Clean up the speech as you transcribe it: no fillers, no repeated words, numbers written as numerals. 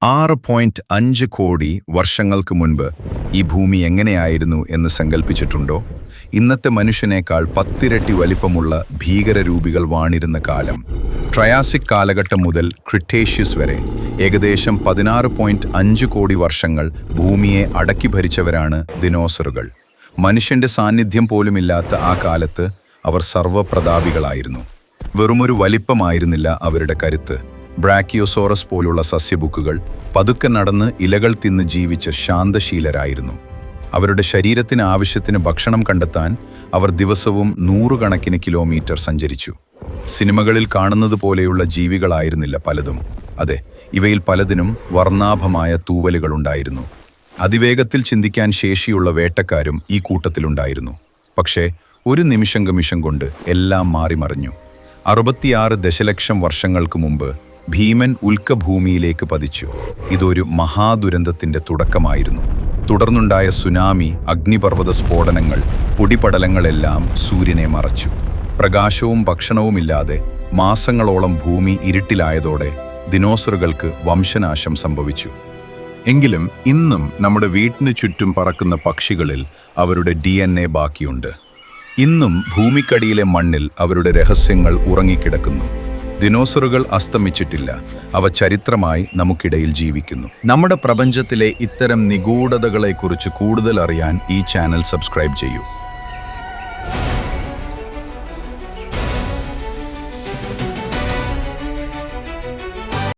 6.5 കോടി വർഷങ്ങൾക്ക് മുൻപ് ഈ ഭൂമി എങ്ങനെയായിരുന്നു എന്ന് സങ്കല്പിച്ചിട്ടുണ്ടോ? ഇന്നത്തെ മനുഷ്യനേക്കാൾ 10 ഇരട്ടി വലിപ്പമുള്ള ഭീകരരൂപികൾ വാണിരുന്ന കാലം. ട്രയാസിക് കാലഘട്ടം മുതൽ ക്രിട്ടേഷ്യസ് വരെ ഏകദേശം 16.5 കോടി വർഷങ്ങൾ ഭൂമിയെ അടക്കി ഭരിച്ചവരാണ് ദിനോസറുകൾ. മനുഷ്യന്റെ സാന്നിധ്യം പോലുമില്ലാത്ത ആ കാലത്ത് അവർ സർവ്വപ്രതാപികളായിരുന്നു. വെറുമൊരു വലിപ്പമായിരുന്നില്ല അവരുടെ കരുത്ത്. ബ്രാക്കിയോസോറസ് പോലുള്ള സസ്യബുക്കുകൾ പതുക്കെ നടന്ന് ഇലകൾ തിന്ന് ജീവിച്ച ശാന്തശീലരായിരുന്നു. അവരുടെ ശരീരത്തിന് ആവശ്യത്തിന് ഭക്ഷണം കണ്ടെത്താൻ അവർ ദിവസവും 100 കണക്കിന് കിലോമീറ്റർ സഞ്ചരിച്ചു. സിനിമകളിൽ കാണുന്നത് പോലെയുള്ള ജീവികളായിരുന്നില്ല പലതും. അതെ, ഇവയിൽ പലതിനും വർണ്ണാഭമായ തൂവലുകളുണ്ടായിരുന്നു. അതിവേഗത്തിൽ ചിന്തിക്കാൻ ശേഷിയുള്ള വേട്ടക്കാരും ഈ കൂട്ടത്തിലുണ്ടായിരുന്നു. പക്ഷേ ഒരു നിമിഷം കൊണ്ട് എല്ലാം മാറിമറിഞ്ഞു. 66 ദശലക്ഷം വർഷങ്ങൾക്ക് മുമ്പ് ഭീമൻ ഉൽക്കഭൂമിയിലേക്ക് പതിച്ചു. ഇതൊരു മഹാദുരന്തത്തിന്റെ തുടക്കമായിരുന്നു. തുടർന്നുണ്ടായ സുനാമി, അഗ്നിപർവ്വത സ്ഫോടനങ്ങൾ, പൊടിപടലങ്ങളെല്ലാം സൂര്യനെ മറച്ചു. പ്രകാശവും ഭക്ഷണവുമില്ലാതെ മാസങ്ങളോളം ഭൂമി ഇരുട്ടിലായതോടെ ദിനോസറുകൾക്ക് വംശനാശം സംഭവിച്ചു. എങ്കിലും ഇന്നും നമ്മുടെ വീട്ടിന് ചുറ്റും പറക്കുന്ന പക്ഷികളിൽ അവരുടെ DNA ബാക്കിയുണ്ട്. ഇന്നും ഭൂമിക്കടിയിലെ മണ്ണിൽ അവരുടെ രഹസ്യങ്ങൾ ഉറങ്ങിക്കിടക്കുന്നു. ദിനോസറുകൾ അസ്തമിച്ചിട്ടില്ല. അവ ചരിത്രമായി നമുക്കിടയിൽ ജീവിക്കുന്നു. നമ്മുടെ പ്രപഞ്ചത്തിലെ ഇത്തരം നിഗൂഢതകളെക്കുറിച്ച് കൂടുതൽ അറിയാൻ ഈ ചാനൽ സബ്സ്ക്രൈബ് ചെയ്യൂ.